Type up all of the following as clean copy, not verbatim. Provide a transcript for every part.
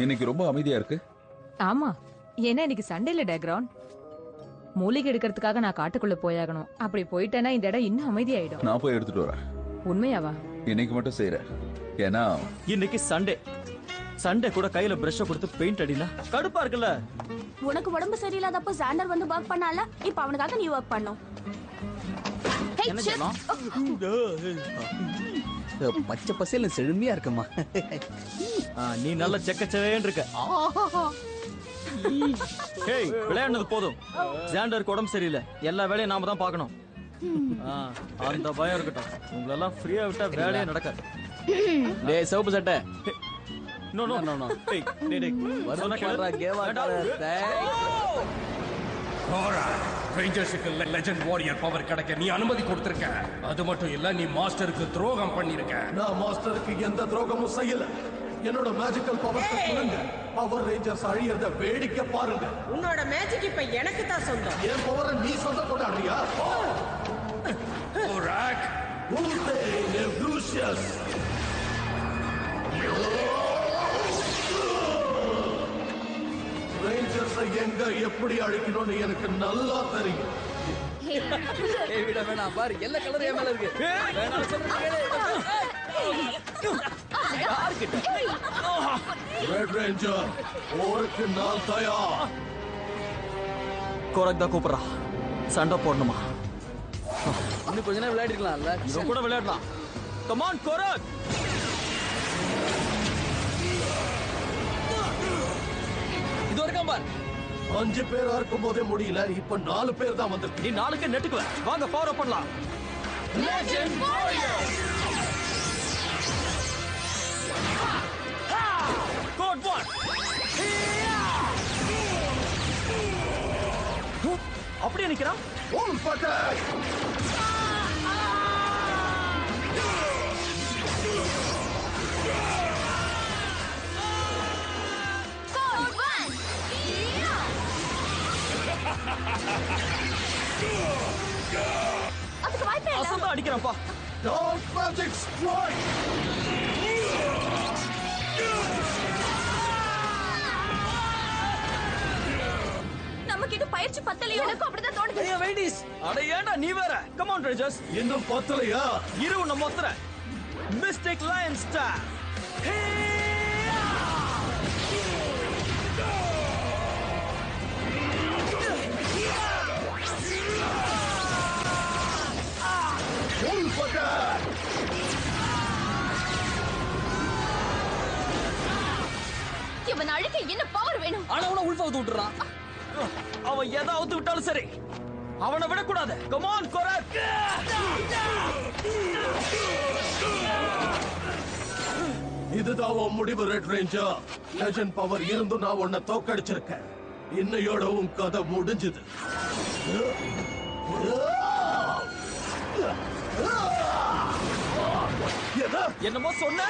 இன்னைக்கு ரொம்ப அமைதியா இருக்கு. ஆமா, ஏன்னா இன்னைக்கு சண்டேல டேக்ரவுண்ட். மூலிகை எடுக்கிறதுக்காக நான் காட்டுக்குள்ள போயாகணும். அப்படி போயிட்டேன்னா இந்த இடம் இன்னும் அமைதியாயிடும். நான் போய் எடுத்துட்டு வரேன். உண்மையாவா? இன்னைக்கு மட்டும் செய்யறேன். ஏன்னா இன்னைக்கு சண்டே கூட கையில பிரஷ் கொடுத்து பெயிண்ட் அடினா கடுப்பா இருக்குல்ல. உனக்கு உடம்பு சரியில்லாதப்போ சாண்டர் வந்து ஒர்க் பண்ணால, இப்ப அவனுக்காக நீ ஒர்க் பண்ணும். என்ன சொன்னோம்? பச்சை பசேல செழுமையா இருக்குமா? நீ நல்ல செக்கச்சவேன்னு இருக்க. ஹேய், விளையாடுனது போதும். ஜாண்டருக்கு உடம்பு சரியில்லை, எல்லா வேலையும் நாம தான் பார்க்கணும். அந்த பயம் இருக்கட்டும். உங்களெல்லாம் ஃப்ரீயா விட்டா வேலையே நடக்காது. டேய் சிவப்பு சட்டை, நோ நோ நோ நோ. டேய் டேய் டேய், சொன்னா கேளு. ரேஞ்சர்ஸுக்கு லெஜெண்ட் வாரியர் பவர் கிடைக்க நீ அனுமதி கொடுத்திருக்க. அது மட்டும் இல்ல, நீ மாஸ்டருக்கு துரோகம் பண்ணிருக்க. நான் மாஸ்டருக்கு எந்த துரோகமும் செய்யல. என்னோட மேஜிக்கல் பவர் கொடுங்க. பவர் ரேஞ்சர்ஸ் அழியறத வேடிக்கை பாருங்க. உன்னோட மேஜிக் இப்ப எனக்கு தான் சொந்தம். என் பவரை நீ சொந்த கொண்டாடுறியா? ஓராக் ஊதே நெவ்லூஷியஸ். ரேஞ்சர்ஸை எங்க எப்படி அழிக்கணும்னு எனக்கு நல்லா தெரியும். ஏய் விட வேணாம், பாரு எல்லா கலரும் என் மேல இருக்கு. வேணாம் சொல்றேன். ரெட் ரேஞ்சர், போருக்கு நான் தயார். கோரக் தான் கூப்பிடுறா. சண்டை போடணுமா? இன்னும் கொஞ்ச நேரம் விளையாடிக்கலாம்ல. இவன் கூட விளையாடலாம். Come on Gorakh. இது வரைக்கும் பார். 5 பேரா இருக்கும் போதே முடியல, இப்ப 4 பேர் தான் வந்திருக்கு. நீ 4க்கு நெட்டுக்குவ. வாங்க பவர் அப் பண்ணலாம். Legend Warriors! கோட் 1. அப்படியே நிக்கிறான். Wolf attack! Code 1! அதுக்கு வாய்ப்பே இல்ல. அசந்தா அடிக்கிறான்ப்பா. Dark Magic Strike! நமக்கு இது பயிற்சி பத்தலையோ? எனக்கு அப்படிதான் தோணுது. ஏய் வெயிட்டிஸ். அட ஏன்டா நீ வேற? Come on rangers. இன்னும் பத்தலையா? இரு உன்னை மொத்தற. Mystic lion star. Wolf attack! இவன் அழிக்க என்ன பவர் வேணும்? ஆனா உன உள்ஃபா ஊத்து விட்டுறான். அவன் ஏதாவது விட்டாலும் சரி, அவனை விடக்கூடாது. Come on Gorakh. இதுதான் உன் முடிவு ரெட் ரேஞ்சர். லெஜெண்ட் பவர் இருந்தும் நான் உன்னை தோக்கடிச்சிருக்கேன். இன்னையோட உன் கதை முடிஞ்சது. என்னமோ சொன்ன.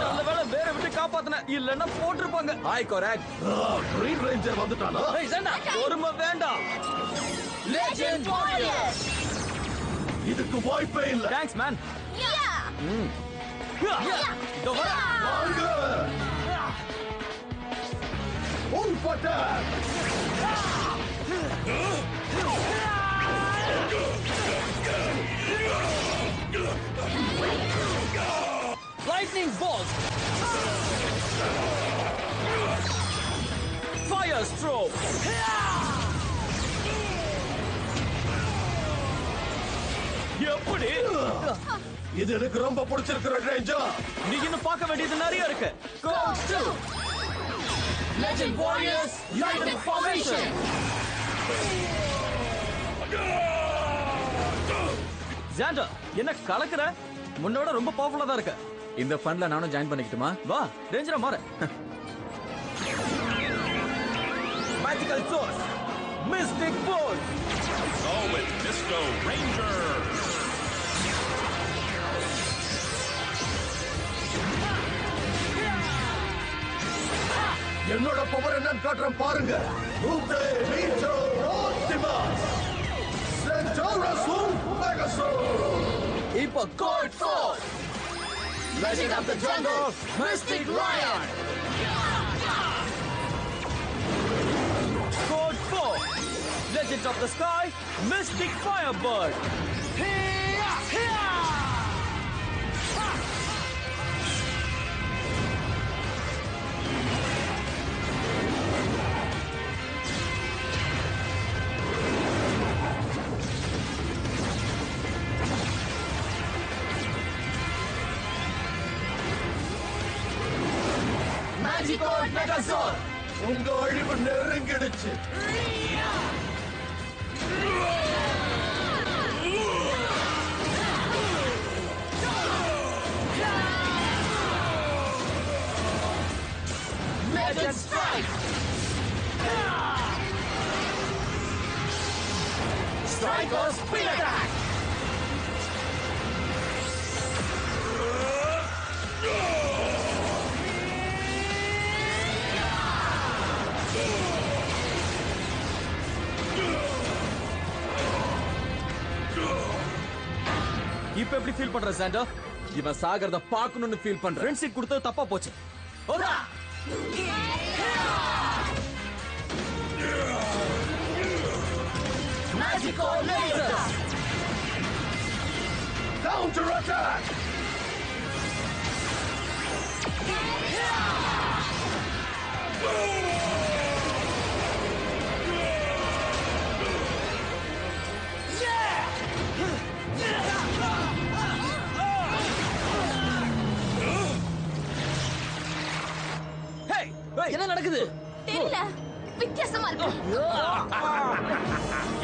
நல்ல வேளை வேற விட்டு காப்பாத்துன, இல்லன்னா போட்டிருப்பாங்க. ஹாய் கோரக். கிரீன் ரேஞ்சர் வந்துட்டானா? ஏய் சண்டா, பொறுமை வேண்டாம். Legend Warriors! இதுக்கு வாய்ப்பே இல்ல. Thanks man. Yeah! இதோ வர. வாங்க. Wolf attack! Lightning bolt. Fire stroke. எப்படி? இது எனக்கு ரொம்ப பிடிச்சிருக்கு ரெட் ரேஞ்சர். நீ இன்னும் பார்க்க வேண்டியது நிறைய இருக்கு. Go to Legend Warriors! United Formation. ஜாண்டர், என்ன கலக்குற? முன்னோட ரொம்ப பவர்ஃபுல்லா தான் இருக்க. இந்த ஃபன்ல நானும் ஜாயின் பண்ணிக்கிட்டுமா? வா, ரேஞ்சரா மாறு. Magical Source. Mystic Bolt. Go with Mysto Ranger. என்னோட பவர் என்னன்னு காட்டுறேன் பாருங்க. ஊதே ரீச்சோ ஆப்டிமஸ். Centaurus Megasaur. இப்போ code 4. Legend of the Jungle, Mystic Lion. Code 4. Legend of the Sky, Mystic Firebird. Magikarp Megazord. உங்க அழிவு நெருங்கிடுச்சு. Legend Strike. Strike or Speed Attack. இப்ப எப்படி ஃபீல் பண்ற சாண்டர்? இவன் சாகறத பார்க்கணும்னு ஃபீல் பண்றேன். ஃப்ரெண்ட்ஷிப் கொடுத்தது தப்பா போச்சு. ஓடா! Magical Laser. Counter attack. என்ன நடக்குது? தெரியல, வித்தியாசமா இருக்கு.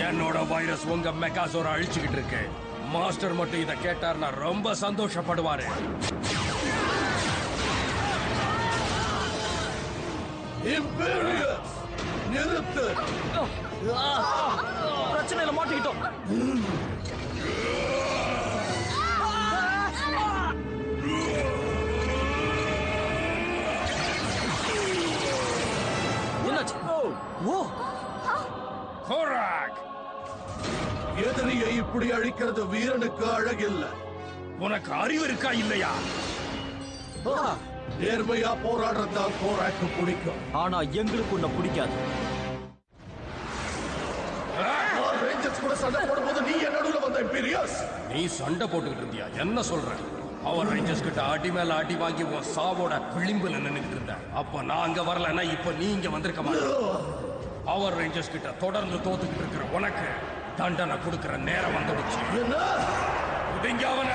என்னோட வைரஸ் உங்க மெகாசோர அழிச்சுக்கிட்டு இருக்கு. மாஸ்டர் மட்டும் இத கேட்டார்னா ரொம்ப சந்தோஷப்படுவாரு. இம்பீரியஸ் நிறுத்து. பிரச்சனையில மாட்டிக்கிட்டோம். என்னாச்சு? ஓ கோராக், எதிரியை இப்படி அழிக்கிறது வீரனுக்கு அழகில்ல. உனக்கு அறிவு இருக்கா இல்லையா? நேர்மையா போராடுறதா கோராக்கு பிடிக்கும். ஆனா எங்களுக்கு உன்னை பிடிக்காது. ரேஞ்சர்ஸ் கூட சண்டை போடும்போது நீ என் நடுவுல வந்த இம்பீரியஸ். நீ சண்டை போட்டுக்கிட்டு இருந்தியா? என்ன சொல்ற? அவர் ரேஞ்சர்ஸ் கிட்ட அடி மேல அடி வாங்கி உன் சாவோட விளிம்புல நின்னுகிட்டு இருந்த. அப்ப நான் அங்க வரலன்னா இப்ப நீ இங்க வந்திருக்க மாட்டேன். அவர் ரேஞ்சர்ஸ் கிட்ட தொடர்ந்து தோத்துக்கிட்டு இருக்கிற உனக்கு தண்டனை கொடுக்கிற நேரம் வந்துடுச்சு. இங்க அவன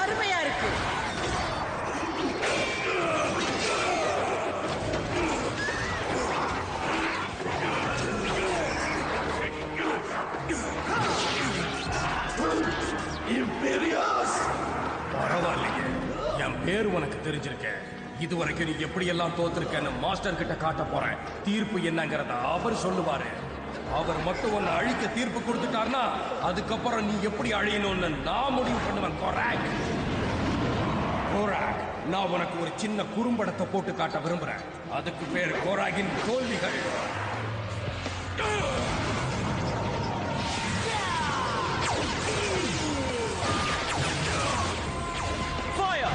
அருமையா இருக்கு. இம்பீரியஸ் பரவாயில்லையே, என் பேர் உனக்கு தெரிஞ்சிருக்க. இதுவரைக்கும் நீ எப்படி எல்லாம் தோத்துருக்கன்னு மாஸ்டர் கிட்ட காட்ட போறேன். தீர்ப்பு என்னங்கறத அவர் சொல்லுவாரு. அவர் மட்டும் உன்னை அழிக்க தீர்ப்பு கொடுத்துட்டார்னா அதுக்கப்புறம் நீ எப்படி அழியணும்னு நான் முடிவு பண்ணுவேன். கோராக், கோராக், நான் உனக்கு ஒரு சின்ன குறும்படத்தை போட்டு காட்ட விரும்புறேன். அதுக்கு பேர் கோராகின் தோல்விகள். Fire!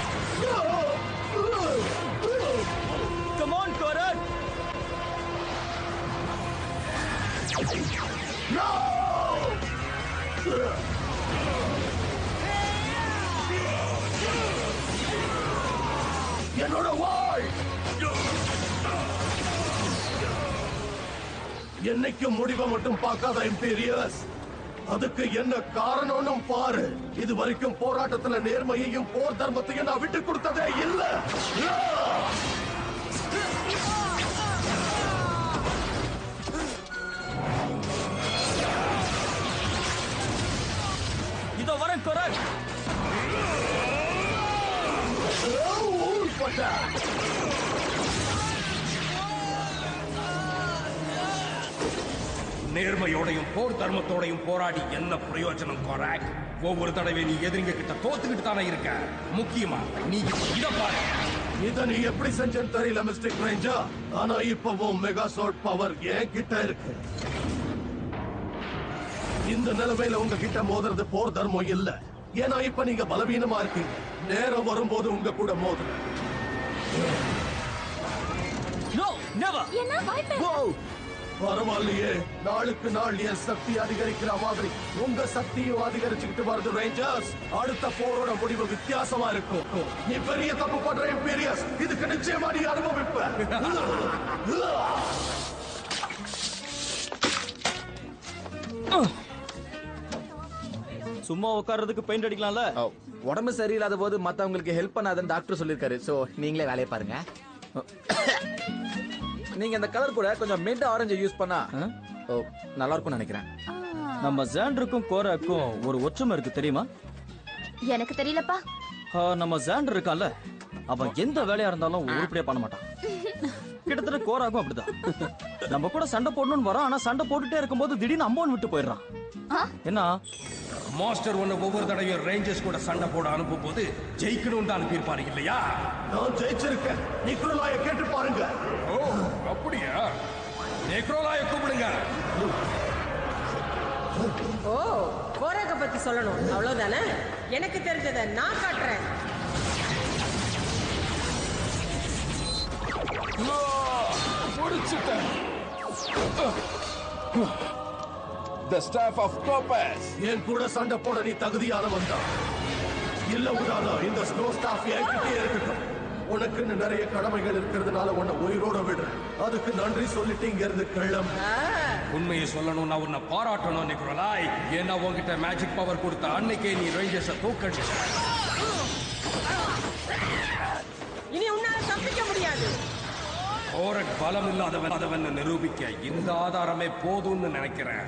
Come on, Korak! No! என்னோட வாள் என்னைக்கும் முடிவை மட்டும் பார்க்காத இம்பீரியஸ். அதுக்கு என்ன காரணம்னு பாரு. இது வரைக்கும் போராட்டத்துல நேர்மையையும் போர் தர்மத்தையும் நான் விட்டு கொடுத்ததே இல்ல. இதோ வரேன் கோராக். நேர்மையோடையும் போர் தர்மத்தோடையும் போராடி என்ன பிரயோஜனம் கோராக்? ஒவ்வொரு தடவை நீ எதிரிங்க கிட்ட தோத்துக்கிட்டு தானே இருக்க. முக்கியமா நீ இத பாரு. இத நீ எப்படி செஞ்சேன்னு தெரியல மிஸ்டர் ரேஞ்சர். ஆனா இப்பவும் மெகாசோட் பவர் என் கிட்ட இருக்கு. இந்த நிலைமையில உங்ககிட்ட மோதுறது போர் தர்மம் இல்ல. ஏன்னா இப்ப நீங்க பலவீனமா இருக்கீங்க. நேரம் வரும்போது உங்க கூட மோதுறேன். No never. என்ன வாய்ப்பு? பரவாயில்லையே, நாளுக்கு நாள் என் சக்தி அதிகரிக்கிற மாதிரி உங்க சக்தியும் அதிகரிச்சுக்கிட்டு வருது ரேஞ்சர்ஸ். அடுத்த போரோட முடிவு வித்தியாசமா இருக்கும். நீ பெரிய தப்பு பண்ற இம்பீரியஸ். இதுக்கு நிச்சயமா நீ அனுபவிப்ப. சும்மா உட்கார்றதுக்கு பெயிண்ட் அடிக்கலாம்ல. உடம்பு சரியில்லாத போது மத்தவங்களுக்கு ஹெல்ப் பண்ணாதன்னு டாக்டர் சொல்லிருக்காரு. சோ நீங்களே வேலையை பாருங்க. நீங்க இந்த கலர் கூட கொஞ்சம் மிட் ஆரஞ்சு யூஸ் பண்ணா நல்லா இருக்கும்னு நினைக்கிறேன். நம்ம ஜாண்டருக்கும் கோராக்கும் ஒரு ஒற்றுமை இருக்கு தெரியுமா? எனக்கு தெரியலப்பா. நம்ம ஜாண்டர் இருக்கான்ல, அவன் எந்த வேலையா இருந்தாலும் உருப்படியா பண்ண மாட்டான். கிட்டத்தட்ட கோராக்கும் அப்படிதான். நம்ம கூட சண்டை போடணும்னு வரோம், ஆனா சண்டை போட்டுட்டே இருக்கும்போது திடீர்னு அம்பௌன் விட்டு போயிடுறான். என்ன மாஸ்டர் ஒன்னு ஒவ்வொரு தடவையும் ரேஞ்சர்ஸ் கூட சண்டை போட அனுப்பும் போது ஜெயிக்கணும்னு அனுப்பியிருப்பாரு இல்லையா? நான் ஜெயிச்சிருக்கேன். நிக்ரோலாய கேட்டு பாருங்க. ஓ அப்படியா? நிக்ரோலாய கூப்பிடுங்க. ஓ கோராக பத்தி சொல்லணும் அவ்வளவுதானே? எனக்கு தெரிஞ்சதை நான் காட்டுறேன். The staff of Topaz. என் கூட சண்டை போட நீ தகுதியானவன் தான். இல்ல உடானா, இந்த ஸ்னோ ஸ்டாஃப் என்கிட்டே இருக்கட்டும். உனக்குன்னு நிறைய கடமைகள் இருக்கிறதுனால உன்னை உயிரோட விடுறேன். அதுக்கு நன்றி சொல்லிட்டு இங்க இருந்து கிளம்பு. உண்மையை சொல்லணும்னா உன்னை பாராட்டணும் நிக்ரோலாய். ஏன்னா உன்கிட்ட மேஜிக் பவர் கொடுத்த அன்னைக்கே நீ ரேஞ்சர்ஸை தூக்கடிச்ச. இனி உன்னால தப்பிக்க முடியாது. கோரக் பலம் இல்லாதவன் நிரூபிக்க இந்த ஆதாரமே போதும்னு நினைக்கிறேன்.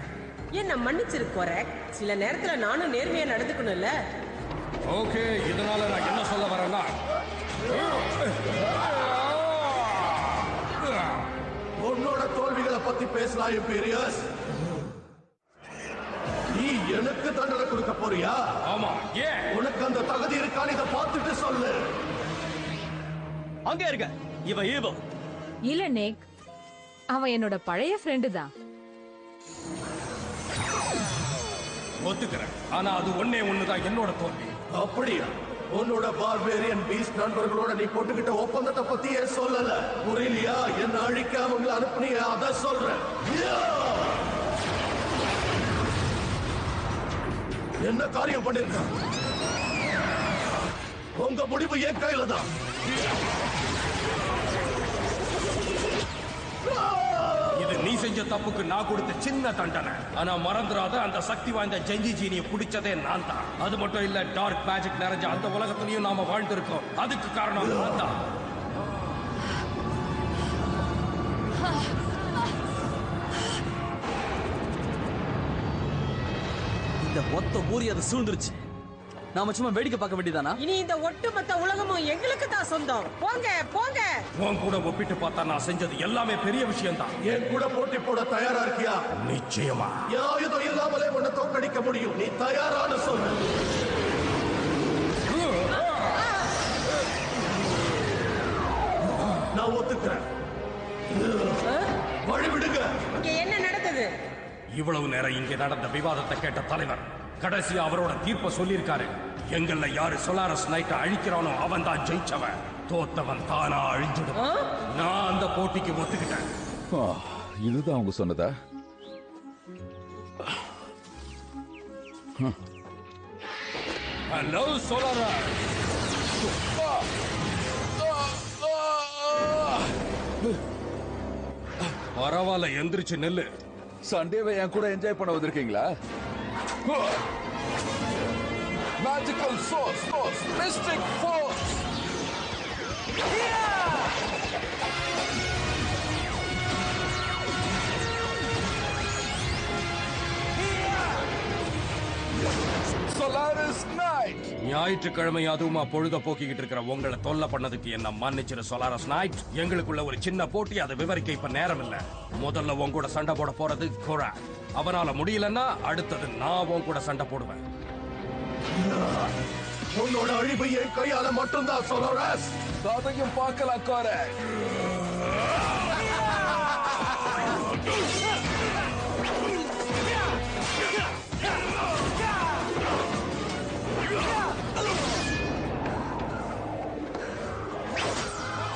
என்ன மன்னிச்சிரு கோராக். சில நேரத்துல நானும் நேர்மையா நடந்துக்கணும்ல. ஓகே, இதனால நான் என்ன சொல்ல வரேன்னா, உன்னோட தோல்விகளை பத்தி பேசலாம் இம்பீரியஸ். நீ எனக்கு தண்டனை கொடுக்க போறியா? ஆமா, ஏன்? உனக்கு அந்த தகுதி இருக்கான்னு இதை பார்த்துட்டு சொல்லு. அங்க இருக்க இவன் ஈவோ. இல்ல நேக், அவன் என்னோட பழைய ஃப்ரெண்டு தான். ஒத்துக்கிறேன். ஆனா அது ஒண்ணுதான் என்னோட தோல்வி. அப்படியா? உன்னோட பார்பேரியன் பீஸ்ட் நண்பர்களோட நீ போட்டுக்கிட்ட ஒப்பந்தத்தை பத்தியே சொல்லல. புரியலையா? என்ன அழிக்க அவங்களை அனுப்புனியா? அத சொல்றேன். என்ன காரியம் பண்ணிருக்க? உங்க முடிவு என் கையில தான். இது நீ செஞ்ச தப்புக்கு நான் கொடுத்த சின்ன தண்டனை. ஆனா மறந்துடாத, அந்த சக்தி வாய்ந்த ஜெஞ்சி ஜீனியை பிடிச்சதே நான் தான். அது மட்டும் இல்ல, டார்க் மேஜிக் நிறைஞ்ச அந்த உலகத்திலையும் நாம வாழ்ந்திருக்கோம். அதுக்கு காரணம் நான் தான். இந்த மொத்த ஊரி அதை சூழ்ந்துருச்சு. நாம சும்மா வேடிக்கை பார்க்க வேண்டியதானா? இனி இந்த ஒட்டுமொத்த உலகமும் எங்களுக்கு தான் சொந்தம். போங்க போங்க. உன் கூட ஒப்பிட்டு பார்த்தா நான் செஞ்சது எல்லாமே பெரிய விஷயம் தான். என் கூட போட்டி போட தயாரா இருக்கியா? நிச்சயமா. ஆயுதம் இல்லாமலே உன்னை தோற்கடிக்க முடியும். நீ தயாரான சொல்லு. நான் ஒத்துக்கிறேன். வழிவிடுங்க. இங்க என்ன நடக்குது? இவ்வளவு நேரம் இங்கே நடந்த விவாதத்தை கேட்ட தலைவர் கடைசியா அவரோட தீர்ப்பை சொல்லியிருக்காரு. எங்கள்ல யாரு சொலாரஸ் நைட்டை அழிக்கிறானோ அவன் தான் ஜெயிச்சவன். தோத்தவன் தானா அழிஞ்சிடும். நான் அந்த போட்டிக்கு ஒத்துக்கிட்டேன். இதுதான் அவங்க சொன்னதா? ஹலோ சொலாரஸ். பரவாயில்ல, எந்திரிச்சு நெல்லு. சண்டேவை என் கூட என்ஜாய் பண்ண வந்திருக்கீங்களா? Magical source, mystic force. Solaris Knight. ஞாயிற்றுக்கிழமை அதுவுமா பொழுத போக்கிக்கிட்டு இருக்கிற உங்களை தொல்லை பண்ணதுக்கு என்ன மன்னிச்சிரு சொலாரஸ் நைட். எங்களுக்குள்ள ஒரு சின்ன போட்டி, அதை விவரிக்க இப்ப நேரம் இல்ல. முதல்ல உன் கூட சண்டை போட போறது கோராக். அவனால முடியலன்னா அடுத்தது நான் உன் கூட சண்டை போடுவேன். உன்னோட அழிவை என் கையால மட்டும்தான் சொலோரஸ். அதையும் பார்க்கலாம் கோரக்.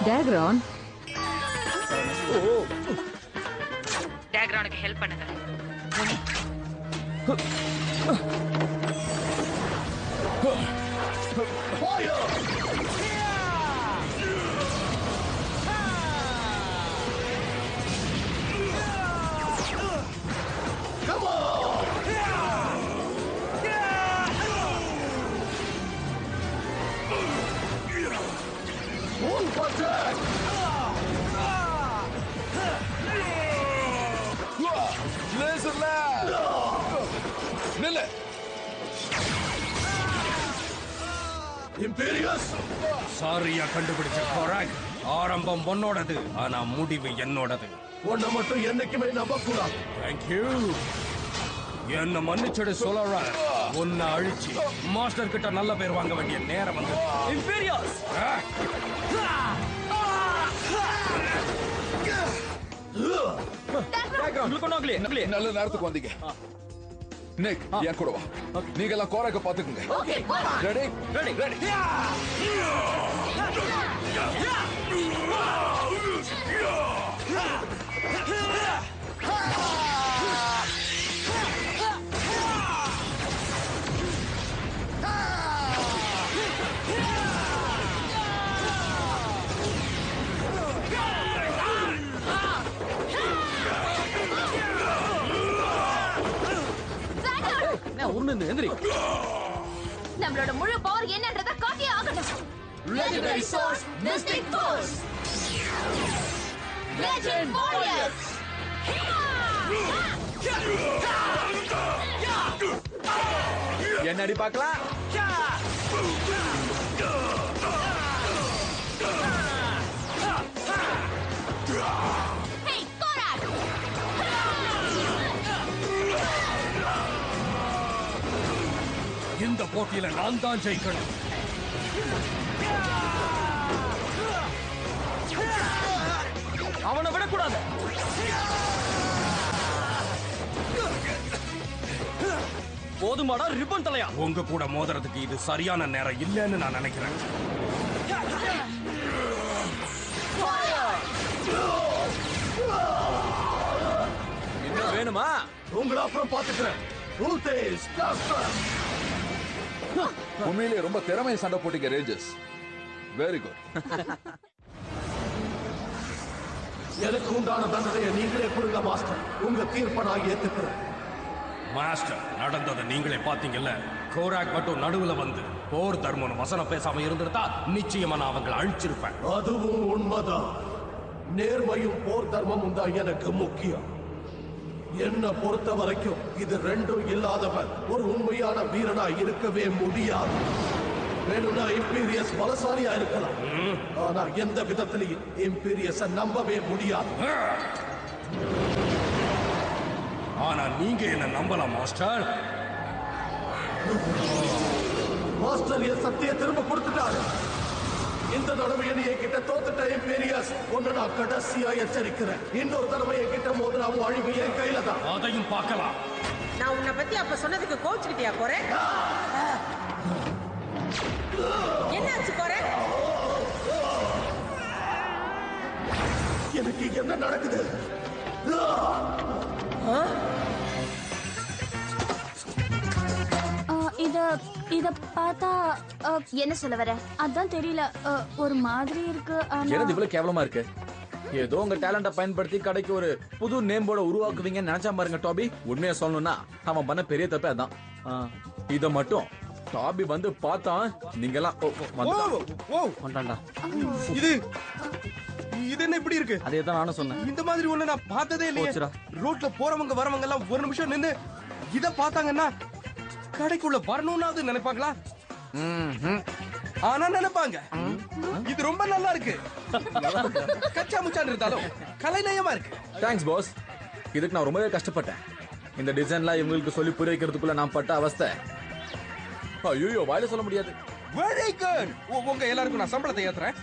டேக்ரான் டேக்ரானுக்கு ஹெல்ப் பண்ணுங்க. நில்லு. இம்பீரியஸ், சாரியா கண்டுபிடிச்ச கோராக். ஆரம்பம் உன்னோடது, ஆனா முடிவு என்னோடது. உன்னை மட்டும் என்னைக்குமே நம்ப கூடாது. தேங்க்யூ. என்ன மன்னிச்சிடு சொலோரஸ். உன்னை அழிச்சு மாஸ்டர் கிட்ட நல்ல பேர் வாங்க வேண்டிய நேரம் வந்து. இம்பீரியஸ் நல்ல நேரத்துக்கு வந்தீங்க. நிக், என் கூட வா. நீங்க எல்லாம் கோரக்க பாத்துக்குங்க. Ready ready ready. உருண்டு எந்திரி. நம்மளோட முழு பவர் என்னன்றத காட்டியே ஆகணும். Legendary Source, Mystic Force, Legend Warriors. என்னடி பார்க்கலாம். Hey, Korak! இந்த போட்டியில நான் தான் ஜெயிக்கணும். அவனை விடக்கூடாது. போதுமாடா ரிப்பன் தலையா. உங்க கூட மோதுறதுக்கு இது சரியான நேரம் இல்லைன்னு நான் நினைக்கிறேன். இன்னும் வேணுமா? உங்களை அப்புறம் பாத்துக்கிறேன். ரூதேஸ் காஸ்டர். உண்மையிலே ரொம்ப திறமையை சண்டை போட்டீங்க ரேஞ்சர்ஸ். Very good. எனக்கு உண்டான தண்டனையை நீங்களே கொடுங்க மாஸ்டர். உங்க தீர்ப்பை நான் ஏத்துக்கிறேன். மாஸ்டர், நடந்ததை நீங்களே பாத்தீங்கல்ல. கோராக் மட்டும் நடுவுல வந்து போர் தர்மம் வசனம் பேசாம இருந்திருந்தா நிச்சயமா நான் அவங்களை அழிச்சிருப்பேன். அதுவும் உண்மைதான். நேர்மையும் போர் தர்மமும் தான் எனக்கு முக்கியம். என்ன பொறுத்த வரைக்கும் இது ரெண்டும் இல்லாதவன் ஒரு உண்மையான வீரனா இருக்கவே முடியாது. வேணும்னா இம்பீரியஸ் பலசாலியா இருக்கலாம், ஆனா எந்த விதத்திலையும் இம்பீரியஸ நம்பவே முடியாது. ஆனா நீங்க என்ன நம்பலாம் மாஸ்டர். மாஸ்டர் என் சக்தியை திரும்ப கொடுத்துட்டாரு. இந்த தடவை என்கிட்ட தோத்துட்ட இம்பீரியஸ் ஒன்னு நான் கடைசியா எச்சரிக்கிறேன். இன்னொரு தடவை என்கிட்ட மோதிராவும் அழிவு என் கையில தான். அதையும் பார்க்கலாம். நான் உன்னை பத்தி அப்ப சொன்னதுக்கு கோச்சுக்கிட்டியா போற? என்னாச்சு போற? எனக்கு என்ன நடக்குது? இத பார்த்தா என்ன சொல்ல வர? அதான் தெரியல, ஒரு மாதிரி இருக்கு. என்னது இவ்வளவு கேவலமா இருக்கு? ஏதோ உங்க டேலண்ட பயன்படுத்தி கடைக்கு ஒரு புது நேம் போர்ட உருவாக்குவீங்கன்னு நினைச்சா பாருங்க டாபி. உண்மையா சொல்லணும்னா அவன் பண்ண பெரிய தப்பே அதான். இத மட்டும் டாபி வந்து பார்த்தான். நீங்க எல்லாம் வந்தாண்டா. இது என்ன இப்படி இருக்கு? அதேதான் நானும் சொன்னேன். இந்த மாதிரி ஒண்ணு நான் பார்த்ததே இல்லையே. போச்சுடா. ரோட்ல போறவங்க வரவங்க எல்லாம் ஒரு நிமிஷம் நின்னு இத பார்த்தாங்கன்னா கடைக்குள்ள வரணும்னாவது நினைப்பாங்களா? ஆனா நினைப்பாங்க. இது ரொம்ப நல்லா இருக்கு. கச்சா முச்சான் இருந்தாலும் கலைநயமா இருக்கு. Thanks pass. இதுக்கு நான் ரொம்பவே கஷ்டப்பட்டேன். இந்த டிசைன்லாம் இவங்களுக்கு சொல்லி புரிய வைக்கிறதுக்குள்ள நான் பட்ட அவஸ்தை. ஐயோ வாயில சொல்ல முடியாது. Very good. உங்க எல்லாருக்கும் நான் சம்பளத்தை ஏத்துறேன்.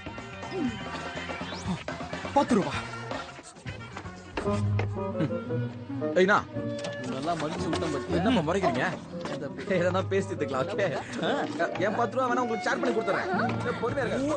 10 ரூபாய். ஐயா நல்லா மதிச்சு விட்டோம். பட் என்னப்பா முறைக்கிறீங்க? எதனா பேசிட்டுக்கலாம். ஓகே என் 10 ரூபா வேணா உங்களுக்கு ஷேர் பண்ணி கொடுத்துறேன். பொறுமையா இருங்க.